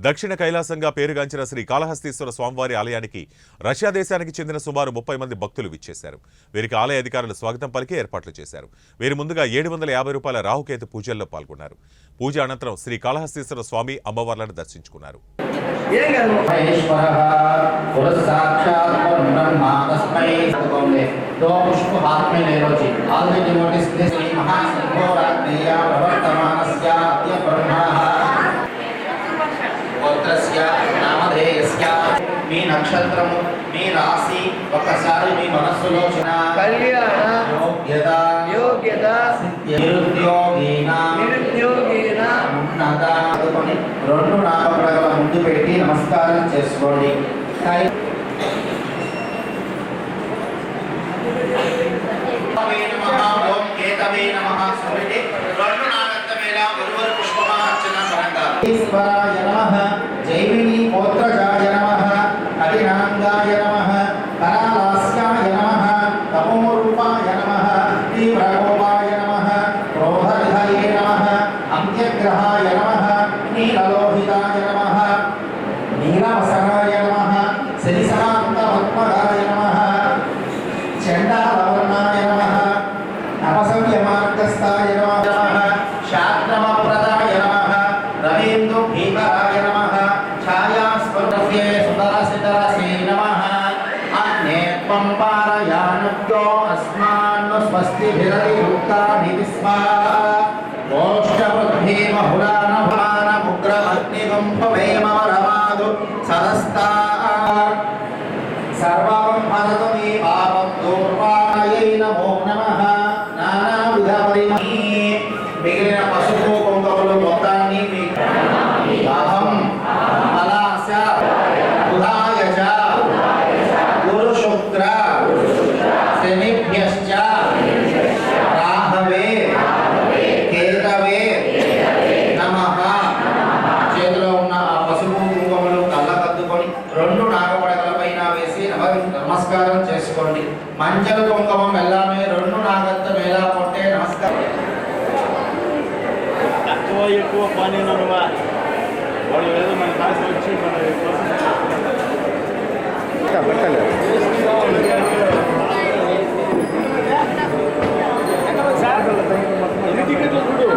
దక్షిణ కైలాసంగా పేరుగాంచిన శ్రీ కాళహస్తీశ్వర స్వామివారి ఆలయానికి రష్యా దేశానికి చెందిన సుమారు 30 మంది భక్తులు విచ్చేశారు. వీరికి ఆలయ అధికారులు స్వాగతం పలికి ఏర్పాట్లు చేశారు. వీరి ముందుగా 750 రూపాయల రాహుకేతు పూజల్లో పాల్గొన్నారు. పూజ అనంతరం శ్రీ కాళహస్తీశ్వర స్వామి అమ్మవార్లను దర్శించుకున్నారు. మీ నక్షత్రము మీ రాశి ఒకసారి మీ మనస్సులో కళ్యాణ యోగ్యత నిరుద్యోగీన ఉన్నత అనుకొని 2 నామపడగల ముందు పెట్టి నమస్కారం చేసుకోండి. ఈశ్వరాయ నమః, జైమిని పోత్రజాయ నమః, అభినాంగాయ నమః, కరాలాస్యాయ నమః, తమోరూపాయ నమః, తీవ్రకోపాయ నమః, క్రోధవిధయే నమః, అంత్యగ్రహాయ నమః, నీలలోహితాయ నమః, నీలవసనాయ నమః, శనిసమాంతపద్మగాయ నమః, చండాలవర్ణాయ నమః, నవసంయమార్గస్థాయ నమః, శాస్త్రమప్రదాయ నమః, రవీంద్ర భీకరాయ నమః, ఛాయాస్వరూప్యే సుదరసిదరసే నమః, అన్యేత్వం పారయానుక్తో అస్మాన్ను స్వస్తిభిరయుక్తాని విస్మాః, గోష్ఠవృద్ధి బహుళానభానముగ్రమగ్నిగుంభవేమవరమాదు సదస్తాః సర్వం భరతు మే పాపం దూర్వాణయై నమో నమః. నానావిధ మిగిలిన పసుపు కుంకుమలు మొత్తాన్ని అహం అలాస బుధాయ చ గురు శుక్ర శనిభ్యశ్చ రాహవే కేతవే నమః. చేతిలో ఉన్న ఆ పసుపు కుంకుమలు కళ్ళకద్దుకొని 2 నాగపడగల పైన వేసి నమస్కారం చేసుకోండి. మంజల్ కుంకుమం ఎల్లామే 2 నాగత్త మేళ పొట్టే నమస్కారం. ఎక్కువ పని ఉన్నవా వాళ్ళు ఏదో మన కాసు వచ్చి మన ఎన్ని టికెట్లు చూడు.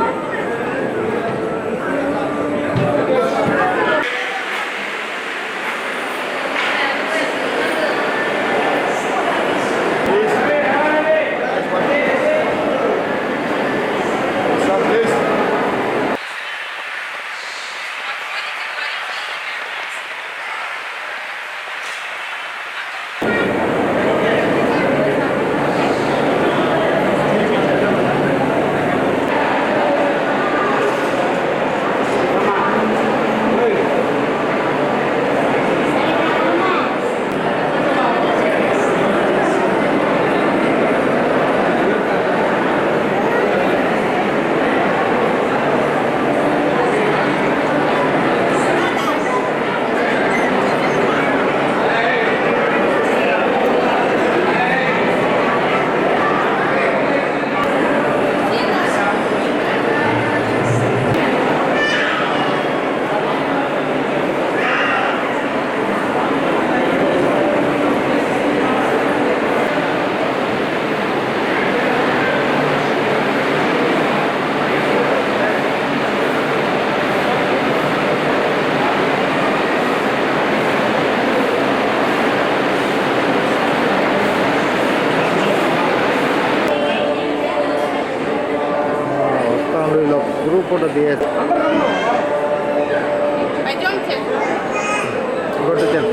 గ్రూప్ ఫోటో తీయాలి. I don't take. Go to them.